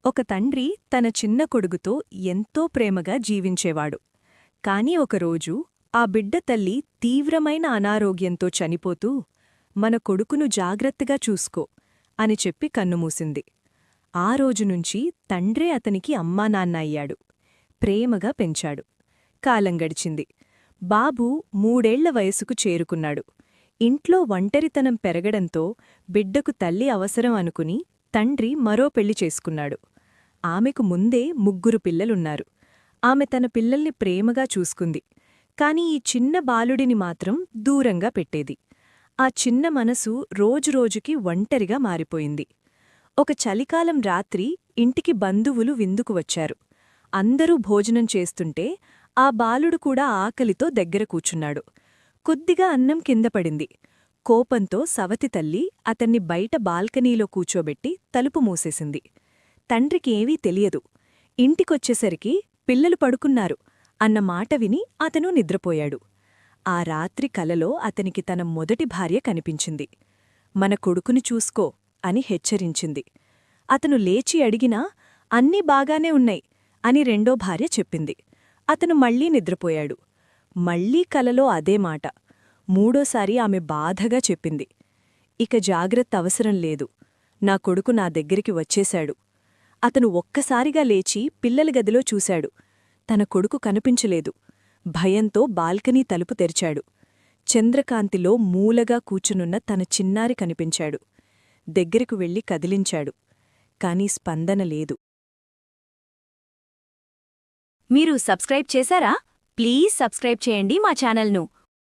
ఒక తండ్రి తన చిన్న కొడుకుతో ఎంతో ప్రేమగా జీవించేవాడు. కాని ఒకరోజు ఆ బిడ్డ తల్లి తీవ్రమైన అనారోగ్యంతో చనిపోతూ మన కొడుకును జాగ్రత్తగా చూసుకో అని చెప్పి కన్నుమూసింది. ఆ రోజునుంచి తండ్రే అతనికి అమ్మానాన్న అయ్యాడు. ప్రేమగా పెంచాడు. కాలం గడిచింది. బాబు 3 ఏళ్ల వయసుకు చేరుకున్నాడు. ఇంట్లో ఒంటరితనం పెరగడంతో బిడ్డకు తల్లి అవసరం అనుకుని తండ్రి మరో పెళ్లి చేసుకున్నాడు. ఆమెకు ముందే 3 పిల్లలున్నారు. ఆమె తన పిల్లల్ని ప్రేమగా చూసుకుంది. కాని ఈ చిన్న బాలుడిని మాత్రం దూరంగా పెట్టేది. ఆ చిన్న మనసు రోజురోజుకి ఒంటరిగా మారిపోయింది. ఒక చలికాలం రాత్రి ఇంటికి బంధువులు విందుకు వచ్చారు. అందరూ భోజనం చేస్తుంటే ఆ బాలుడు కూడా ఆకలితో దగ్గర కూచున్నాడు. కొద్దిగా అన్నం కిందపడింది. కోపంతో సవతి తల్లి అతన్ని బయట బాల్కనీలో కూచోబెట్టి తలుపు మూసేసింది. తండ్రికి ఏవీ తెలియదు. ఇంటికొచ్చేసరికి పిల్లలు పడుకున్నారు అన్న మాట విని అతను నిద్రపోయాడు. ఆ రాత్రి కలలో అతనికి తన మొదటి భార్య కనిపించింది. మన కొడుకుని చూసుకో అని హెచ్చరించింది. అతను లేచి అడిగినా అన్నీ బాగానే ఉన్నాయి అని రెండో భార్య చెప్పింది. అతను మళ్లీ నిద్రపోయాడు. మళ్లీ కలలో అదే మాట. మూడోసారి ఆమె బాధగా చెప్పింది. ఇక జాగ్రత్త అవసరం లేదు. నా కొడుకు నా దగ్గరికి వచ్చేశాడు. అతను ఒక్కసారిగా లేచి పిల్లల గదిలో చూశాడు. తన కొడుకు కనిపించలేదు. భయంతో బాల్కనీ తలుపు తెరిచాడు. చంద్రకాంతిలో మూలగా కూచునున్న తన చిన్నారి కనిపించాడు. దగ్గరకు వెళ్లి కదిలించాడు. కాని స్పందన లేదు. మీరు సబ్స్క్రైబ్ చేశారా? ప్లీజ్ సబ్స్క్రైబ్ చేయండి మా ఛానల్ను.